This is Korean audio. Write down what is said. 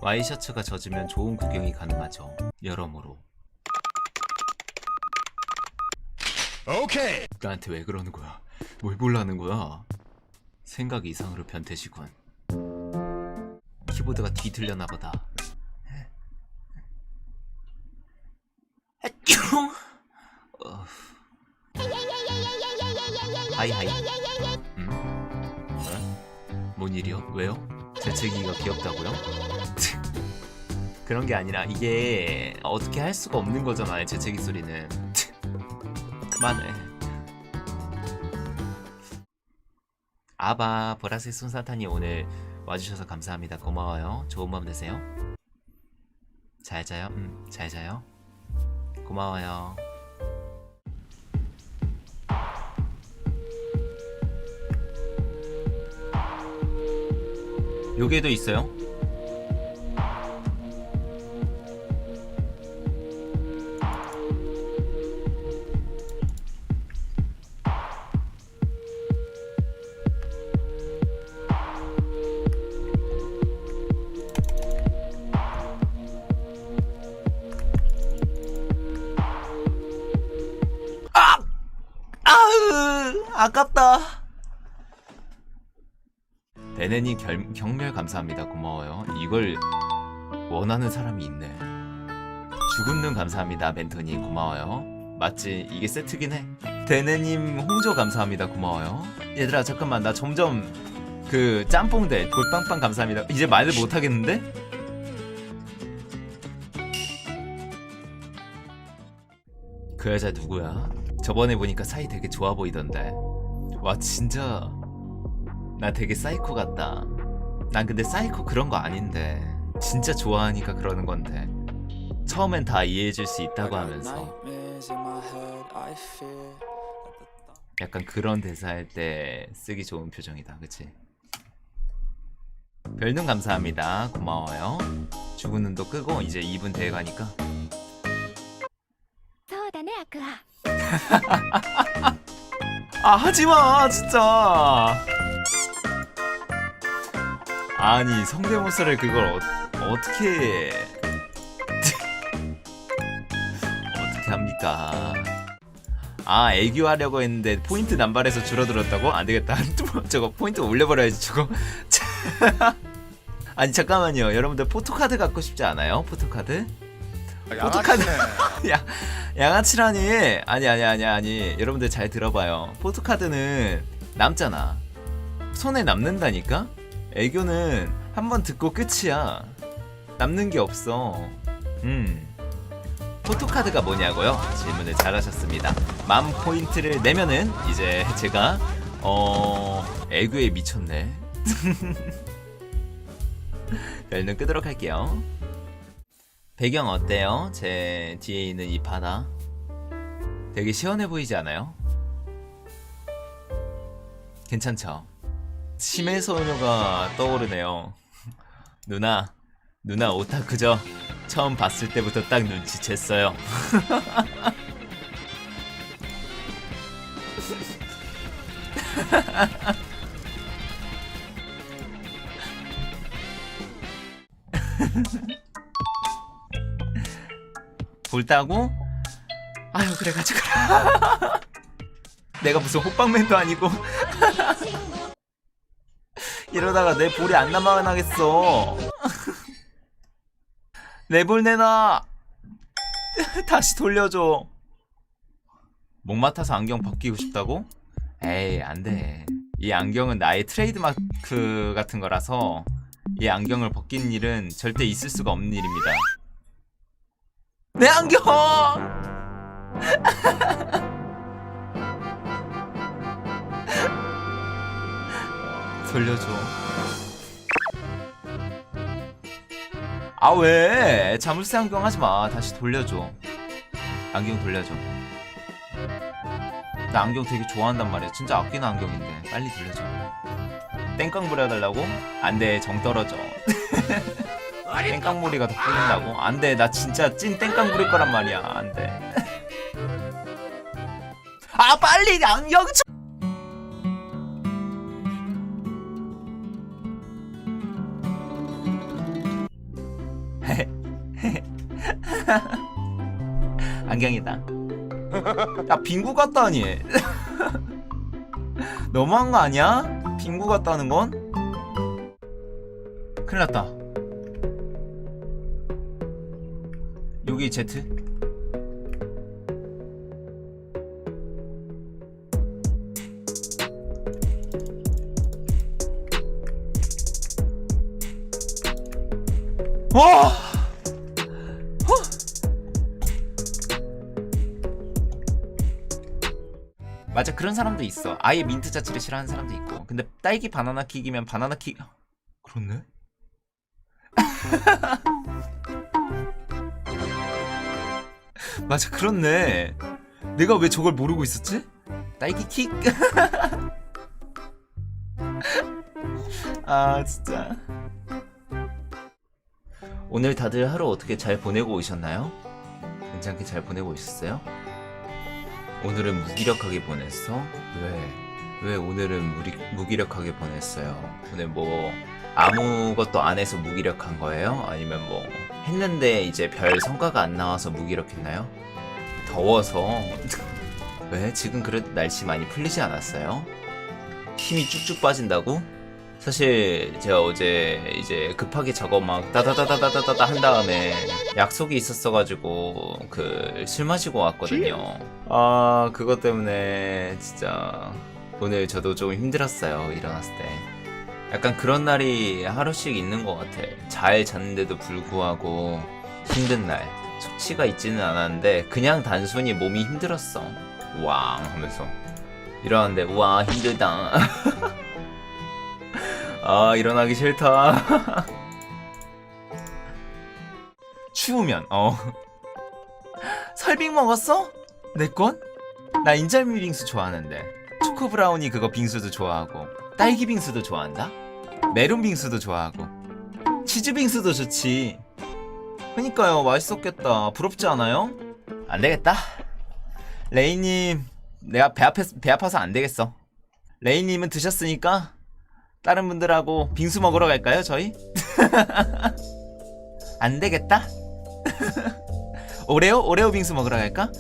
와이셔츠가 젖으면 좋은 구경이 가능하죠. 여러모로. 오케이. 나한테 왜 그러는 거야? 뭘 보려는 거야? 생각이 이상으로 변태시군. 키보드가 뒤틀렸나 보다. 하이하이. 뭔 일이요? 왜요? 재채기가 귀엽다고요? 그런 게 아니라 이게 어떻게 할 수가 없는 거잖아요. 재채기 소리는. 그만해. 아바 보라색 쏜사탄이 오늘 와주셔서 감사합니다. 고마워요. 좋은 밤 되세요. 잘 자요. 잘 자요. 고마워요. 요게도 있어요. 아깝다. 네네님 경멸 감사합니다. 고마워요. 이걸 원하는 사람이 있네. 죽은 눈 감사합니다. 멘토님 고마워요. 맞지? 이게 세트긴 해. 데네님 홍조 감사합니다. 고마워요. 얘들아 잠깐만 나 점점 그 짬뽕대 돌빵빵 감사합니다. 이제 말을 못하겠는데? 그 여자 누구야? 저번에 보니까 사이 되게 좋아 보이던데. 와 진짜 나 되게 사이코 같다. 난 근데 사이코 그런 거 아닌데 진짜 좋아하니까 그러는 건데 처음엔 다 이해해줄 수 있다고 하면서 약간 그런 대사할 때 쓰기 좋은 표정이다. 그치? 별눈 감사합니다. 고마워요. 죽은 눈도 끄고 이제 2분 돼가니까 아 하지마 진짜. 아니 성대모사를 그걸 어떻게 어떻게 합니까? 아 애교하려고 했는데 포인트 남발해서 줄어들었다고? 안되겠다. 저거 포인트 올려버려야지 저거. 아니 잠깐만요 여러분들 포토카드 갖고 싶지 않아요? 포토카드? 포토카드 양아치라니. 아니 여러분들 잘 들어봐요. 포토카드는 남잖아. 손에 남는다니까? 애교는 한번 듣고 끝이야. 남는 게 없어. 포토카드가 뭐냐고요? 질문을 잘하셨습니다. 10,000포인트를 내면은 이제 제가 애교에 미쳤네. 별는 끄도록 할게요. 배경 어때요? 제 뒤에 있는 이 바다 되게 시원해 보이지 않아요? 괜찮죠? 심해 소녀가 떠오르네요. 누나 오타쿠죠? 처음 봤을 때부터 딱 눈치챘어요. 볼따고? 아유 그래가지고 내가 무슨 호빵맨도 아니고 이러다가 내 볼이 안 남아나겠어. 내 볼 내놔. 다시 돌려줘. 목 맡아서 안경 벗기고 싶다고? 에이 안돼. 이 안경은 나의 트레이드마크 같은 거라서 이 안경을 벗긴 일은 절대 있을 수가 없는 일입니다. 내 안경! 돌려줘. 아 왜? 자물쇠 안경 하지마. 다시 돌려줘. 안경 돌려줘. 나 안경 되게 좋아한단 말이야. 진짜 아끼는 안경인데 빨리 돌려줘. 땡깡 부려달라고? 안돼 정 떨어져. 땡깡머리가 더 뿌린다고? 안돼 나 진짜 찐 땡깡 부릴 거란 말이야. 안돼. 아 빨리 안경 줘. 안경이다. 야 빙구 같다니. 너무한 거 아니야? 빙구 같다는 건? 큰일 났다. 여기 Z? 와! 맞아, 그런 사람도 있어. 아예 민트 자체를 싫어하는 사람도 있고. 근데 딸기 바나나 킥이면 바나나 킥. 그렇네? 맞아, 그렇네. 내가 왜 저걸 모르고 있었지? 딸기 킥? 아 진짜. 오늘 다들 하루 어떻게 잘 보내고 오셨나요? 괜찮게 잘 보내고 오셨어요? 오늘은 무기력하게 보냈어? 왜 오늘은 무기력하게 보냈어요? 오늘 뭐 아무것도 안 해서 무기력한 거예요? 아니면 뭐 했는데 이제 별 성과가 안 나와서 무기력했나요? 더워서? 왜? 지금 그래도 날씨 많이 풀리지 않았어요? 힘이 쭉쭉 빠진다고? 사실 제가 어제 이제 급하게 저거 막 따다다다다다다 한 다음에 약속이 있었어가지고 그 술 마시고 왔거든요. 아 그것 때문에 진짜 오늘 저도 좀 힘들었어요. 일어났을 때 약간 그런 날이 하루씩 있는 것 같아. 잘 잤는데도 불구하고 힘든 날. 숙취가 있지는 않았는데 그냥 단순히 몸이 힘들었어. 왕 하면서 일어났는데 우와 힘들다. 아 일어나기 싫다. 추우면 설빙 먹었어? 내건? 나 인절미 빙수 좋아하는데 초코 브라우니 그거 빙수도 좋아하고 딸기 빙수도 좋아한다? 메론 빙수도 좋아하고 치즈 빙수도 좋지. 그니까요 맛있었겠다. 부럽지 않아요? 안되겠다. 레이님 내가 배 아파서 안되겠어. 레이님은 드셨으니까 다른 분들하고 빙수 먹으러 갈까요 저희? 안되겠다. 오레오 빙수 먹으러 갈까?